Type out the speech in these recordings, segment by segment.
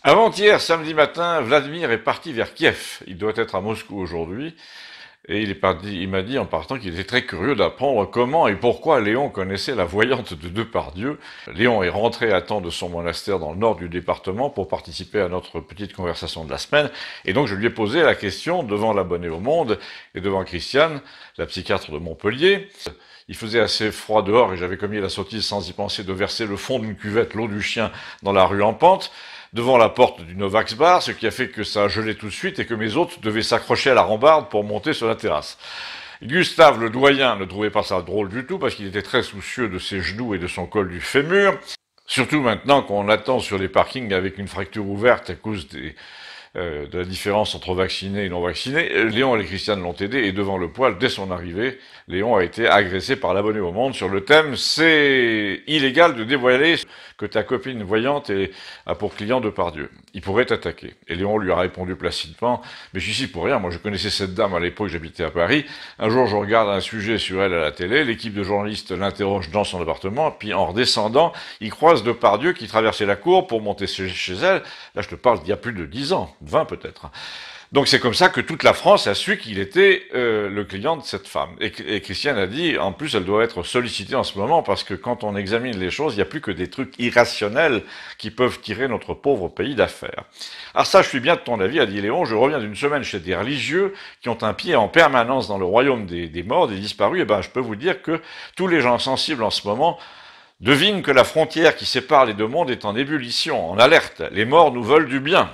Avant-hier, samedi matin, Vladimir est parti vers Kiev. Il doit être à Moscou aujourd'hui. Et il m'a dit en partant qu'il était très curieux d'apprendre comment et pourquoi Léon connaissait la voyante de Depardieu. Léon est rentré à temps de son monastère dans le nord du département pour participer à notre petite conversation de la semaine. Et donc je lui ai posé la question devant l'abonné au Monde et devant Christiane, la psychiatre de Montpellier. Il faisait assez froid dehors et j'avais commis la sottise sans y penser de verser le fond d'une cuvette, l'eau du chien, dans la rue en pente, devant la porte du Novax Bar, ce qui a fait que ça a gelé tout de suite et que mes hôtes devaient s'accrocher à la rambarde pour monter sur la terrasse. Gustave, le doyen, ne trouvait pas ça drôle du tout parce qu'il était très soucieux de ses genoux et de son col du fémur. Surtout maintenant qu'on attend sur les parkings avec une fracture ouverte à cause de la différence entre vaccinés et non vaccinés. Léon et les Christiane l'ont aidé et devant le poêle, dès son arrivée, Léon a été agressé par l'abonné au Monde sur le thème « C'est illégal de dévoiler que ta copine voyante a pour client Depardieu. Il pourrait t'attaquer. » Et Léon lui a répondu placidement « Mais je suis ici pour rien, moi je connaissais cette dame à l'époque, j'habitais à Paris. Un jour je regarde un sujet sur elle à la télé, l'équipe de journalistes l'interroge dans son appartement, puis en redescendant, il croise Depardieu qui traversait la cour pour monter chez elle. Là je te parle d'il y a plus de 10 ans. 20 peut-être. Donc c'est comme ça que toute la France a su qu'il était le client de cette femme. Et Christiane a dit, en plus elle doit être sollicitée en ce moment parce que quand on examine les choses, il n'y a plus que des trucs irrationnels qui peuvent tirer notre pauvre pays d'affaires. Alors ça, je suis bien de ton avis, a dit Léon, je reviens d'une semaine chez des religieux qui ont un pied en permanence dans le royaume des morts, des disparus, et ben je peux vous dire que tous les gens sensibles en ce moment devinent que la frontière qui sépare les deux mondes est en ébullition, en alerte. Les morts nous veulent du bien.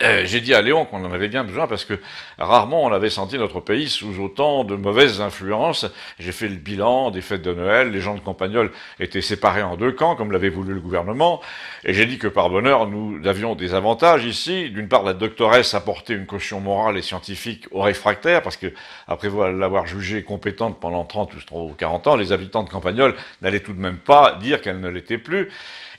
J'ai dit à Léon qu'on en avait bien besoin parce que rarement on avait senti notre pays sous autant de mauvaises influences. J'ai fait le bilan des fêtes de Noël, les gens de Campagnol étaient séparés en deux camps comme l'avait voulu le gouvernement, et j'ai dit que par bonheur nous avions des avantages ici. D'une part, la doctoresse apportait une caution morale et scientifique aux réfractaires parce que après l'avoir jugée compétente pendant 30 ou 40 ans, les habitants de Campagnol n'allaient tout de même pas dire qu'elle ne l'était plus.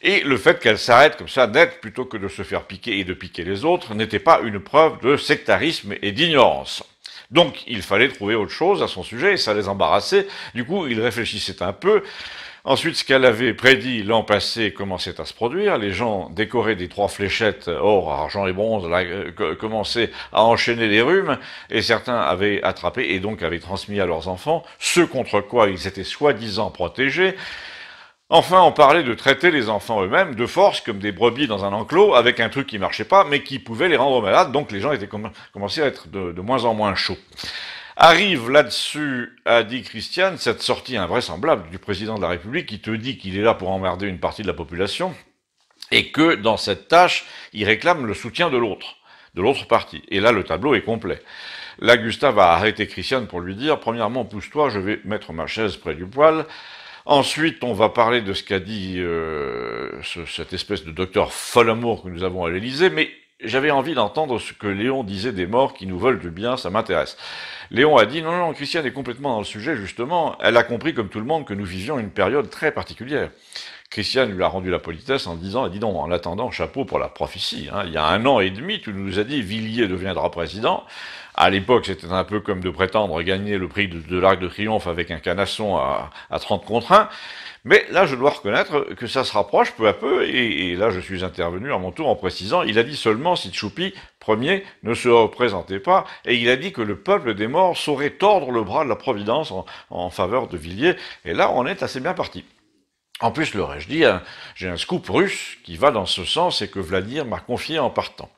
Et le fait qu'elle s'arrête comme ça net plutôt que de se faire piquer et de piquer les autres n'était pas une preuve de sectarisme et d'ignorance. Donc il fallait trouver autre chose à son sujet et ça les embarrassait. Du coup, ils réfléchissaient un peu. Ensuite, ce qu'elle avait prédit l'an passé commençait à se produire. Les gens décorés des 3 fléchettes or, argent et bronze commençaient à enchaîner les rhumes et certains avaient attrapé et donc avaient transmis à leurs enfants ce contre quoi ils étaient soi-disant protégés. Enfin, on parlait de traiter les enfants eux-mêmes de force comme des brebis dans un enclos avec un truc qui marchait pas mais qui pouvait les rendre malades, donc les gens commençaient à être de moins en moins chauds. Arrive là-dessus, a dit Christiane, cette sortie invraisemblable du président de la République qui te dit qu'il est là pour emmerder une partie de la population et que dans cette tâche, il réclame le soutien de l'autre partie. Et là, le tableau est complet. Là, Gustave a arrêté Christiane pour lui dire, premièrement, pousse-toi, je vais mettre ma chaise près du poêle. Ensuite, on va parler de ce qu'a dit cette espèce de docteur Folamour que nous avons à l'Élysée, mais j'avais envie d'entendre ce que Léon disait des morts qui nous veulent du bien, ça m'intéresse. Léon a dit, non, Christiane est complètement dans le sujet, justement, elle a compris comme tout le monde que nous vivions une période très particulière. Christiane lui a rendu la politesse en disant, dis donc, en attendant, chapeau pour la prophétie. Hein. Il y a 1 an et demi, tu nous as dit, Villiers deviendra président. À l'époque, c'était un peu comme de prétendre gagner le prix de l'Arc de Triomphe avec un canasson à 30 contre 1. Mais là, je dois reconnaître que ça se rapproche peu à peu, et là, je suis intervenu à mon tour en précisant, il a dit seulement si Tchoupi, premier, ne se représentait pas, et il a dit que le peuple des morts saurait tordre le bras de la Providence en faveur de Villiers, et là, on est assez bien parti. En plus, l'aurais-je dit, j'ai un scoop russe qui va dans ce sens et que Vladimir m'a confié en partant.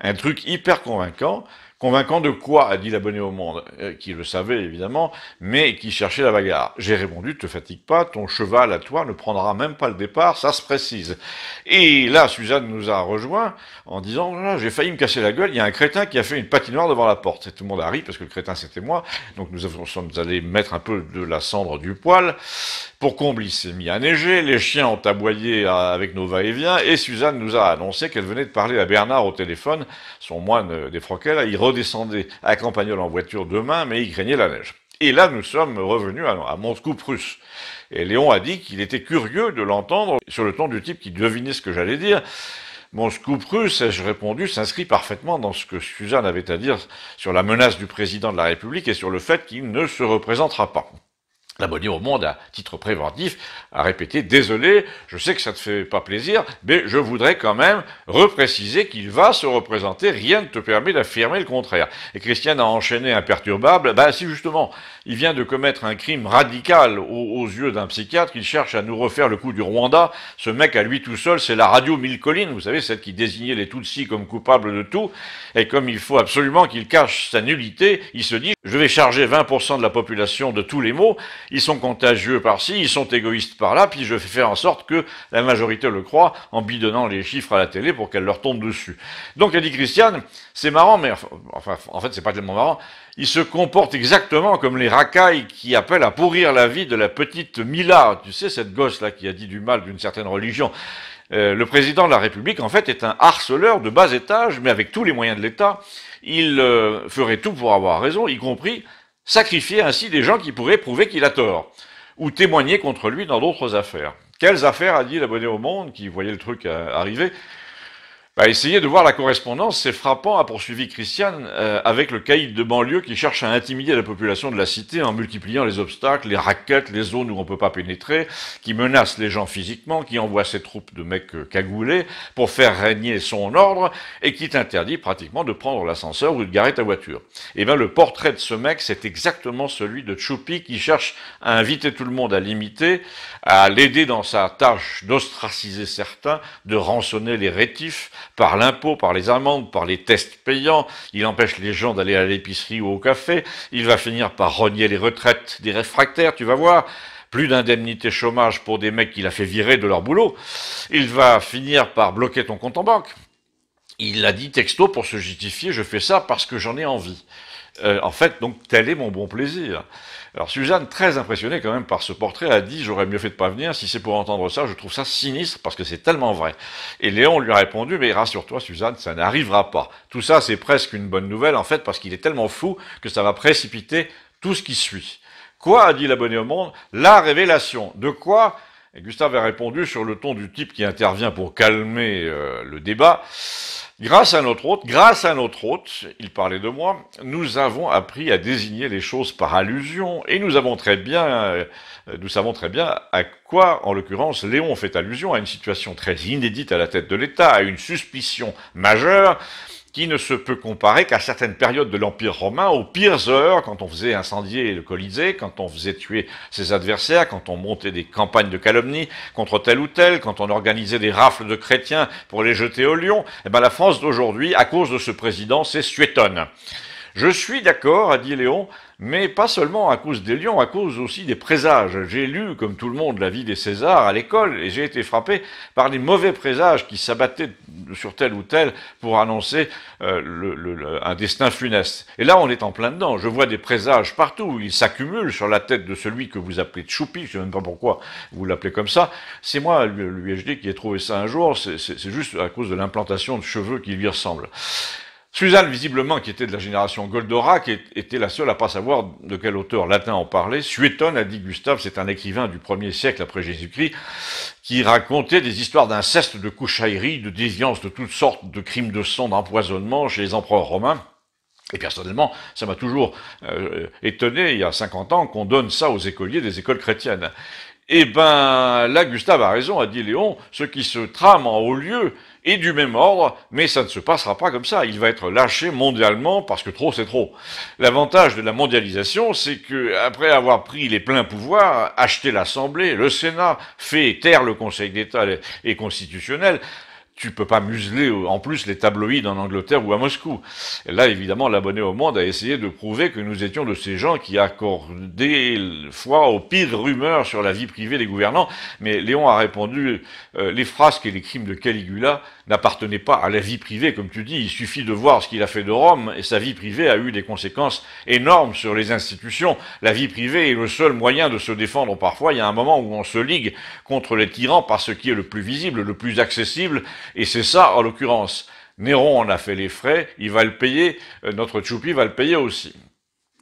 Un truc hyper convaincant. Convaincant de quoi, a dit l'abonné au Monde, qui le savait évidemment, mais qui cherchait la bagarre. J'ai répondu, te fatigue pas, ton cheval à toi ne prendra même pas le départ, ça se précise. Et là, Suzanne nous a rejoint en disant, là, j'ai failli me casser la gueule, il y a un crétin qui a fait une patinoire devant la porte. Et tout le monde a ri parce que le crétin c'était moi, donc nous sommes allés mettre un peu de la cendre du poêle. Pour comble, il s'est mis à neiger, les chiens ont aboyé avec nos va-et-vient, et Suzanne nous a annoncé qu'elle venait de parler à Bernard au téléphone, son moine des Froquets, là, il redescendait à Campagnol en voiture demain, mais il craignait la neige. Et là, nous sommes revenus à mon scoop russe. Et Léon a dit qu'il était curieux de l'entendre sur le ton du type qui devinait ce que j'allais dire. Mon scoop russe, ai-je répondu, s'inscrit parfaitement dans ce que Suzanne avait à dire sur la menace du président de la République et sur le fait qu'il ne se représentera pas. L'abonné au Monde, à titre préventif, a répété « Désolé, je sais que ça te fait pas plaisir, mais je voudrais quand même repréciser qu'il va se représenter, rien ne te permet d'affirmer le contraire. » Et Christiane a enchaîné imperturbable, si justement, il vient de commettre un crime radical aux yeux d'un psychiatre, il cherche à nous refaire le coup du Rwanda, ce mec à lui tout seul, c'est la radio Mille Collines, vous savez, celle qui désignait les Tutsis comme coupables de tout, et comme il faut absolument qu'il cache sa nullité, il se dit « Je vais charger 20% de la population de tous les maux, ils sont contagieux par-ci, ils sont égoïstes par-là, puis je fais faire en sorte que la majorité le croit en bidonnant les chiffres à la télé pour qu'elle leur tombe dessus. » Donc, elle dit Christiane, c'est marrant, mais enfin, en fait, c'est pas tellement marrant, il se comporte exactement comme les racailles qui appellent à pourrir la vie de la petite Mila, tu sais, cette gosse-là qui a dit du mal d'une certaine religion. Le président de la République, en fait, est un harceleur de bas étage, mais avec tous les moyens de l'État, il ferait tout pour avoir raison, y compris sacrifier ainsi des gens qui pourraient prouver qu'il a tort, ou témoigner contre lui dans d'autres affaires. Quelles affaires, a dit l'abonné au Monde, qui voyait le truc arriver? Essayez de voir la correspondance, c'est frappant, a poursuivi Christiane, avec le caïd de banlieue qui cherche à intimider la population de la cité en multipliant les obstacles, les raquettes, les zones où on peut pas pénétrer, qui menace les gens physiquement, qui envoie ses troupes de mecs cagoulés pour faire régner son ordre, et qui t'interdit pratiquement de prendre l'ascenseur ou de garer ta voiture. Et bien le portrait de ce mec, c'est exactement celui de Tchoupi qui cherche à inviter tout le monde à l'imiter, à l'aider dans sa tâche d'ostraciser certains, de rançonner les rétifs, par l'impôt, par les amendes, par les tests payants, il empêche les gens d'aller à l'épicerie ou au café, il va finir par rogner les retraites des réfractaires, tu vas voir, plus d'indemnité chômage pour des mecs qu'il a fait virer de leur boulot, il va finir par bloquer ton compte en banque. Il a dit texto pour se justifier, je fais ça parce que j'en ai envie. En fait, donc, tel est mon bon plaisir. Alors, Suzanne, très impressionnée quand même par ce portrait, a dit « J'aurais mieux fait de pas venir, si c'est pour entendre ça, je trouve ça sinistre parce que c'est tellement vrai. » Et Léon lui a répondu « Mais rassure-toi, Suzanne, ça n'arrivera pas. Tout ça, c'est presque une bonne nouvelle, en fait, parce qu'il est tellement fou que ça va précipiter tout ce qui suit. » Quoi, a dit l'abonné au Monde? La révélation. De quoi? Et Gustave a répondu sur le ton du type qui intervient pour calmer le débat. Grâce à notre hôte, il parlait de moi, nous avons appris à désigner les choses par allusion, et nous savons très bien à quoi, en l'occurrence, Léon fait allusion à une situation très inédite à la tête de l'État, à une suspicion majeure, qui ne se peut comparer qu'à certaines périodes de l'Empire romain, aux pires heures, quand on faisait incendier le Colisée, quand on faisait tuer ses adversaires, quand on montait des campagnes de calomnie contre tel ou tel, quand on organisait des rafles de chrétiens pour les jeter au lion. La France d'aujourd'hui, à cause de ce président, c'est suétonne. Je suis d'accord, a dit Léon, mais pas seulement à cause des lions, à cause aussi des présages. J'ai lu, comme tout le monde, la vie des Césars à l'école, et j'ai été frappé par les mauvais présages qui s'abattaient sur tel ou tel pour annoncer un destin funeste. Et là, on est en plein dedans. Je vois des présages partout. Ils s'accumulent sur la tête de celui que vous appelez Tchoupi. Je ne sais même pas pourquoi vous l'appelez comme ça. C'est moi, l'UHD, qui ai trouvé ça un jour. C'est juste à cause de l'implantation de cheveux qui lui ressemblent. Suzanne, visiblement, qui était de la génération Goldorak, était la seule à pas savoir de quel auteur latin on parlait. Suétone, a dit Gustave, c'est un écrivain du 1er siècle après Jésus-Christ, qui racontait des histoires d'inceste, de couchaillerie, de déviance, de toutes sortes de crimes de sang, d'empoisonnement chez les empereurs romains. Et personnellement, ça m'a toujours étonné, il y a 50 ans, qu'on donne ça aux écoliers des écoles chrétiennes. Eh ben, là, Gustave a raison, a dit Léon, ce qui se trame en haut lieu est du même ordre, mais ça ne se passera pas comme ça. Il va être lâché mondialement parce que trop, c'est trop. L'avantage de la mondialisation, c'est que, après avoir pris les pleins pouvoirs, acheté l'Assemblée, le Sénat, fait taire le Conseil d'État et constitutionnel, tu peux pas museler en plus les tabloïds en Angleterre ou à Moscou. Et là, évidemment, l'abonné au Monde a essayé de prouver que nous étions de ces gens qui accordaient foi aux pires rumeurs sur la vie privée des gouvernants. Mais Léon a répondu, les frasques et les crimes de Caligula n'appartenaient pas à la vie privée, comme tu dis. Il suffit de voir ce qu'il a fait de Rome, et sa vie privée a eu des conséquences énormes sur les institutions. La vie privée est le seul moyen de se défendre parfois. Il y a un moment où on se ligue contre les tyrans par ce qui est le plus visible, le plus accessible, et c'est ça, en l'occurrence. Néron en a fait les frais, il va le payer, notre Tchoupi va le payer aussi.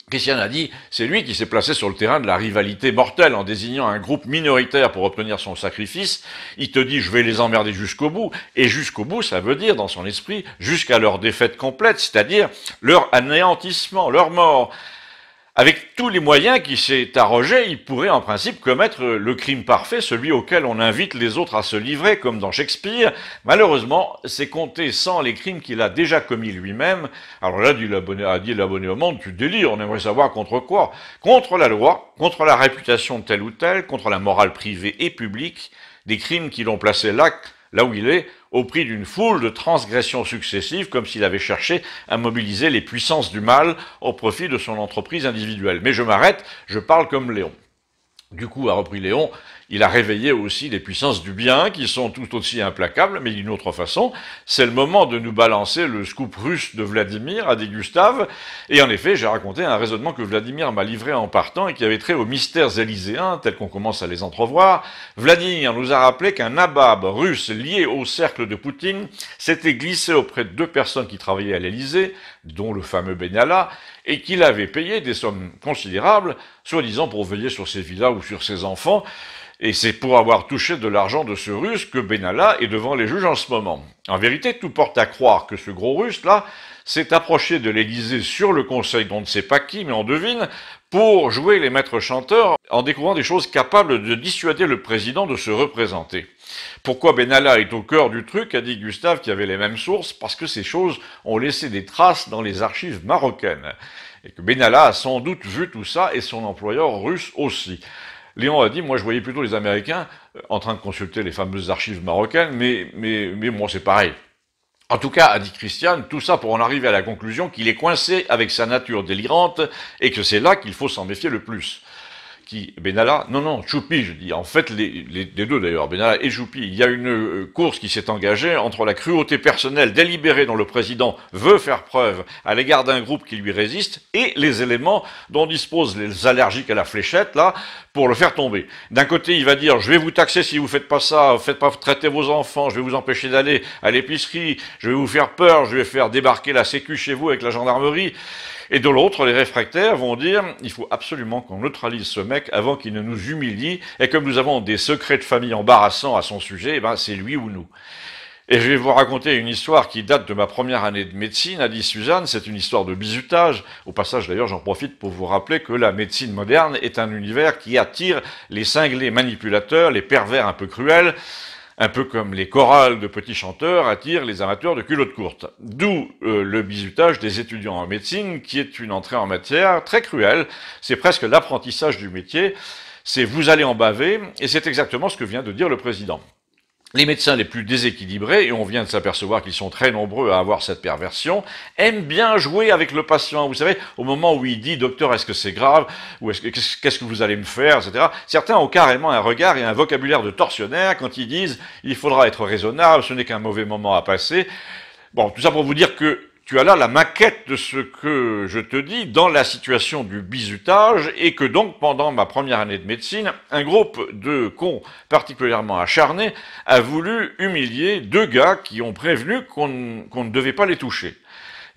Christiane a dit, c'est lui qui s'est placé sur le terrain de la rivalité mortelle en désignant un groupe minoritaire pour obtenir son sacrifice. Il te dit, je vais les emmerder jusqu'au bout. Et jusqu'au bout, ça veut dire, dans son esprit, jusqu'à leur défaite complète, c'est-à-dire leur anéantissement, leur mort. Avec tous les moyens qui s'est arrogé, il pourrait en principe commettre le crime parfait, celui auquel on invite les autres à se livrer, comme dans Shakespeare. Malheureusement, c'est compté sans les crimes qu'il a déjà commis lui-même. Alors là, dit l'abonné au monde, tu délires, on aimerait savoir contre quoi? Contre la loi, contre la réputation de tel ou tel, contre la morale privée et publique, des crimes qui l'ont placé là où il est, au prix d'une foule de transgressions successives, comme s'il avait cherché à mobiliser les puissances du mal au profit de son entreprise individuelle. Mais je m'arrête, je parle comme Léon. Du coup, a repris Léon, il a réveillé aussi les puissances du bien, qui sont tout aussi implacables, mais d'une autre façon. C'est le moment de nous balancer le scoop russe de Vladimir, a dit Gustave. Et en effet, j'ai raconté un raisonnement que Vladimir m'a livré en partant et qui avait trait aux mystères élyséens, tels qu'on commence à les entrevoir. Vladimir nous a rappelé qu'un nabab russe lié au cercle de Poutine s'était glissé auprès de 2 personnes qui travaillaient à l'Élysée, dont le fameux Benalla, et qu'il avait payé des sommes considérables, soi-disant pour veiller sur ses villas ou sur ses enfants, et c'est pour avoir touché de l'argent de ce Russe que Benalla est devant les juges en ce moment. En vérité, tout porte à croire que ce gros Russe-là s'est approché de l'Élysée sur le conseil d'on ne sait pas qui, mais on devine, pour jouer les maîtres chanteurs en découvrant des choses capables de dissuader le président de se représenter. Pourquoi Benalla est au cœur du truc, a dit Gustave qui avait les mêmes sources, parce que ces choses ont laissé des traces dans les archives marocaines. Et que Benalla a sans doute vu tout ça, et son employeur russe aussi. Léon a dit, moi je voyais plutôt les Américains en train de consulter les fameuses archives marocaines, mais moi c'est pareil. En tout cas, a dit Christiane, tout ça pour en arriver à la conclusion qu'il est coincé avec sa nature délirante et que c'est là qu'il faut s'en méfier le plus. Qui, Benalla, non, Choupi, je dis, en fait, les deux d'ailleurs, Benalla et Choupi, il y a une course qui s'est engagée entre la cruauté personnelle délibérée dont le président veut faire preuve à l'égard d'un groupe qui lui résiste et les éléments dont disposent les allergiques à la fléchette, là, pour le faire tomber. D'un côté, il va dire, je vais vous taxer si vous faites pas ça, faites pas traiter vos enfants, je vais vous empêcher d'aller à l'épicerie, je vais vous faire peur, je vais faire débarquer la sécu chez vous avec la gendarmerie. Et de l'autre, les réfractaires vont dire, il faut absolument qu'on neutralise ce mec avant qu'il ne nous humilie, et comme nous avons des secrets de famille embarrassants à son sujet, eh ben c'est lui ou nous. Et je vais vous raconter une histoire qui date de ma première année de médecine, a dit Suzanne, c'est une histoire de bizutage. Au passage, d'ailleurs, j'en profite pour vous rappeler que la médecine moderne est un univers qui attire les cinglés manipulateurs, les pervers un peu cruels, un peu comme les chorales de petits chanteurs attirent les amateurs de culottes courtes. D'où le bizutage des étudiants en médecine, qui est une entrée en matière très cruelle. C'est presque l'apprentissage du métier. C'est vous allez en baver, et c'est exactement ce que vient de dire le président. Les médecins les plus déséquilibrés, et on vient de s'apercevoir qu'ils sont très nombreux à avoir cette perversion, aiment bien jouer avec le patient. Vous savez, au moment où il dit « Docteur, est-ce que c'est grave ?» ou « Qu'est-ce que vous allez me faire ?» etc. Certains ont carrément un regard et un vocabulaire de tortionnaire quand ils disent « Il faudra être raisonnable, ce n'est qu'un mauvais moment à passer. » Bon, tout ça pour vous dire que tu as là la maquette de ce que je te dis dans la situation du bizutage et que donc pendant ma première année de médecine, un groupe de cons particulièrement acharnés a voulu humilier 2 gars qui ont prévenu qu'on ne devait pas les toucher.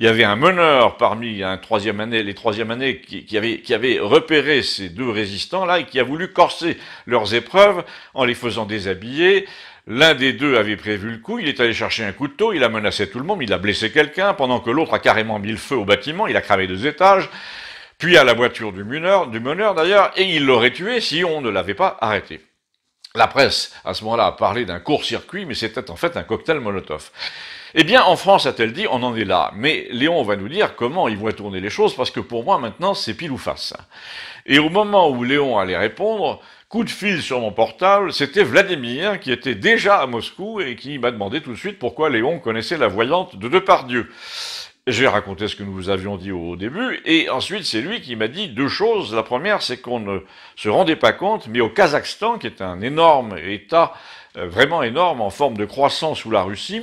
Il y avait un meneur parmi les troisième années qui avait repéré ces 2 résistants-là et qui a voulu corser leurs épreuves en les faisant déshabiller. L'un des 2 avait prévu le coup, il est allé chercher un couteau, il a menacé tout le monde, il a blessé quelqu'un, pendant que l'autre a carrément mis le feu au bâtiment, il a cramé 2 étages, puis à la voiture du meneur d'ailleurs, et il l'aurait tué si on ne l'avait pas arrêté. La presse, à ce moment-là, a parlé d'un court-circuit, mais c'était en fait un cocktail Molotov. Eh bien, en France, a-t-elle dit, on en est là. Mais Léon va nous dire comment il voit tourner les choses, parce que pour moi, maintenant, c'est pile ou face. Et au moment où Léon allait répondre, coup de fil sur mon portable, c'était Vladimir qui était déjà à Moscou et qui m'a demandé tout de suite pourquoi Léon connaissait la voyante de Depardieu. J'ai raconté ce que nous vous avions dit au début, et ensuite c'est lui qui m'a dit 2 choses. La première, c'est qu'on ne se rendait pas compte, mais au Kazakhstan, qui est un énorme État, vraiment énorme, en forme de croissant sous la Russie,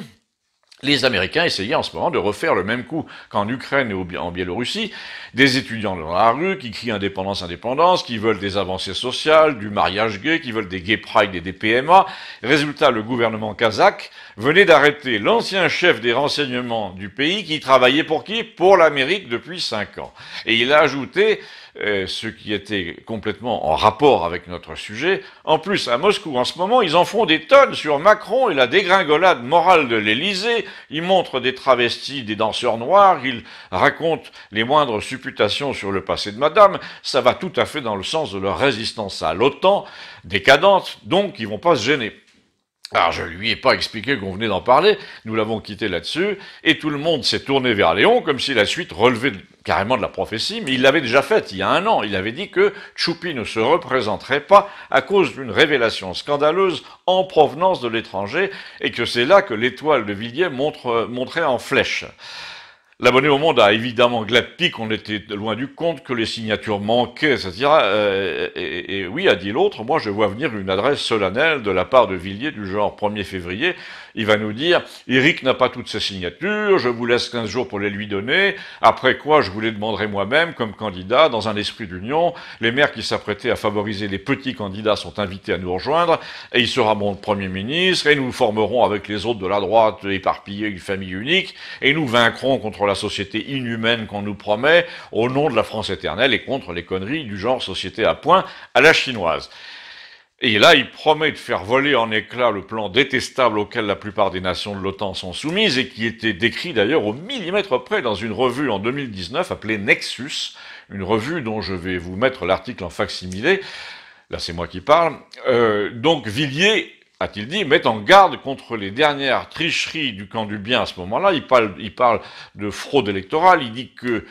les Américains essayaient en ce moment de refaire le même coup qu'en Ukraine et en Biélorussie, des étudiants dans la rue qui crient indépendance, indépendance, qui veulent des avancées sociales, du mariage gay, qui veulent des gay pride et des PMA. Résultat, le gouvernement kazakh venait d'arrêter l'ancien chef des renseignements du pays qui travaillait pour qui? Pour l'Amérique depuis 5 ans. Et il a ajouté ce qui était complètement en rapport avec notre sujet. En plus, à Moscou, en ce moment, ils en font des tonnes sur Macron et la dégringolade morale de l'Élysée. Ils montrent des travestis, des danseurs noirs, ils racontent les moindres supputations sur le passé de Madame. Ça va tout à fait dans le sens de leur résistance à l'OTAN, décadente, donc ils vont pas se gêner. Alors je lui ai pas expliqué qu'on venait d'en parler, nous l'avons quitté là-dessus, et tout le monde s'est tourné vers Léon comme si la suite relevait carrément de la prophétie, mais il l'avait déjà faite il y a un an. Il avait dit que Tchoupi ne se représenterait pas à cause d'une révélation scandaleuse en provenance de l'étranger, et que c'est là que l'étoile de Villiers montrait en flèche. L'abonné au Monde a évidemment glapi qu'on était loin du compte, que les signatures manquaient, etc. Et oui, a dit l'autre, moi je vois venir une adresse solennelle de la part de Villiers du genre 1er février. Il va nous dire, Éric n'a pas toutes ses signatures, je vous laisse 15 jours pour les lui donner, après quoi je vous les demanderai moi-même comme candidat dans un esprit d'union. Les maires qui s'apprêtaient à favoriser les petits candidats sont invités à nous rejoindre, et il sera mon Premier ministre, et nous formerons avec les autres de la droite éparpillée une famille unique, et nous vaincrons contre la société inhumaine qu'on nous promet, au nom de la France éternelle et contre les conneries du genre société à point à la chinoise. Et là, il promet de faire voler en éclats le plan détestable auquel la plupart des nations de l'OTAN sont soumises et qui était décrit d'ailleurs au millimètre près dans une revue en 2019 appelée Nexus, une revue dont je vais vous mettre l'article en facsimilé. Là, c'est moi qui parle. Donc, Villiers, a-t-il dit, met en garde contre les dernières tricheries du camp du bien à ce moment-là. Il parle de fraude électorale, il dit que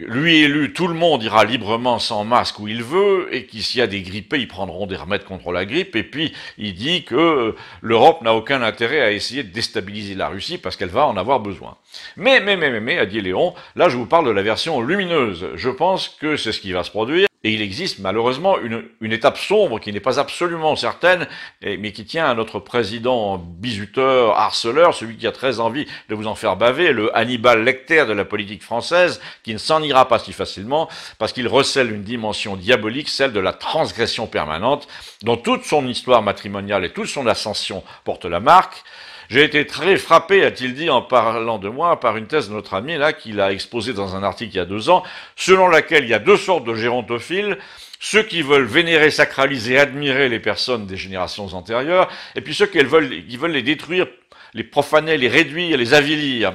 lui élu, tout le monde ira librement sans masque où il veut, et qu'il y a des grippés, ils prendront des remèdes contre la grippe, et puis il dit que l'Europe n'a aucun intérêt à essayer de déstabiliser la Russie parce qu'elle va en avoir besoin. Mais, a dit Léon, là je vous parle de la version lumineuse. Je pense que c'est ce qui va se produire. Et il existe malheureusement une étape sombre qui n'est pas absolument certaine, mais qui tient à notre président bizuteur, harceleur, celui qui a très envie de vous en faire baver, le Hannibal Lecter de la politique française, qui ne s'en ira pas si facilement, parce qu'il recèle une dimension diabolique, celle de la transgression permanente, dont toute son histoire matrimoniale et toute son ascension portent la marque. J'ai été très frappé, a-t-il dit, en parlant de moi, par une thèse de notre ami, là, qu'il a exposée dans un article il y a 2 ans, selon laquelle il y a 2 sortes de gérontophiles, ceux qui veulent vénérer, sacraliser, admirer les personnes des générations antérieures, et puis ceux qui veulent les détruire, les profaner, les réduire, les avilir.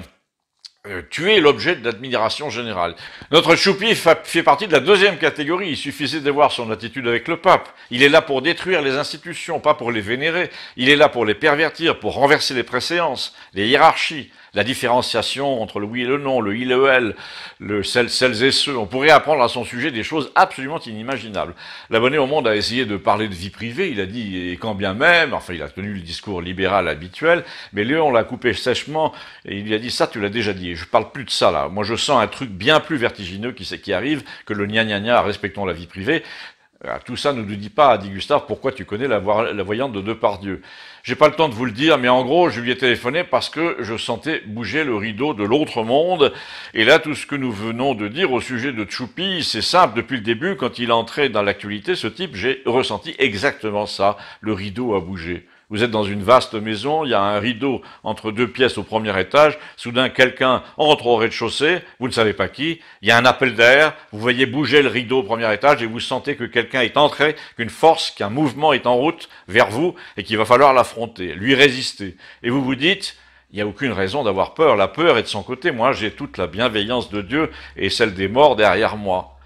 Tuer l'objet d'admiration générale. Notre Tchoupi fait partie de la 2e catégorie. Il suffisait de voir son attitude avec le pape. Il est là pour détruire les institutions, pas pour les vénérer. Il est là pour les pervertir, pour renverser les préséances, les hiérarchies, la différenciation entre le oui et le non, le il et le elle, celles et ceux. On pourrait apprendre à son sujet des choses absolument inimaginables. L'abonné au Monde a essayé de parler de vie privée, il a dit, et quand bien même, enfin il a tenu le discours libéral habituel, mais Léon l'a coupé sèchement, et il lui a dit, ça tu l'as déjà dit, je parle plus de ça là, moi je sens un truc bien plus vertigineux qui arrive que le gna gna gna, respectons la vie privée. Tout ça ne nous dit pas, a dit Gustave, pourquoi tu connais la voyante de Depardieu. J'ai pas le temps de vous le dire, mais en gros, je lui ai téléphoné parce que je sentais bouger le rideau de l'autre monde. Et là, tout ce que nous venons de dire au sujet de Tchoupi, c'est simple. Depuis le début, quand il entrait dans l'actualité, ce type, j'ai ressenti exactement ça. Le rideau a bougé. Vous êtes dans une vaste maison, il y a un rideau entre 2 pièces au 1er étage, soudain quelqu'un entre au rez-de-chaussée, vous ne savez pas qui, il y a un appel d'air, vous voyez bouger le rideau au 1er étage et vous sentez que quelqu'un est entré, qu'une force, qu'un mouvement est en route vers vous et qu'il va falloir l'affronter, lui résister. Et vous vous dites, il n'y a aucune raison d'avoir peur, la peur est de son côté, moi j'ai toute la bienveillance de Dieu et celle des morts derrière moi.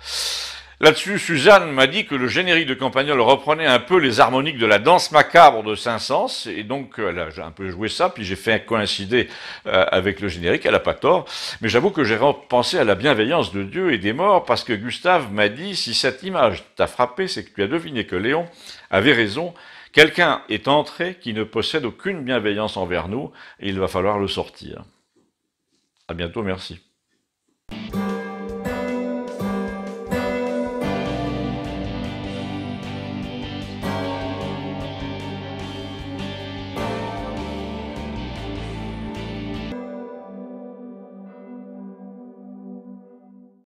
Là-dessus, Suzanne m'a dit que le générique de Campagnol reprenait un peu les harmoniques de la danse macabre de Saint-Saëns, et donc j'ai un peu joué ça, puis j'ai fait coïncider avec le générique, elle n'a pas tort, mais j'avoue que j'ai pensé à la bienveillance de Dieu et des morts, parce que Gustave m'a dit, si cette image t'a frappé, c'est que tu as deviné que Léon avait raison, quelqu'un est entré qui ne possède aucune bienveillance envers nous, et il va falloir le sortir. À bientôt, merci.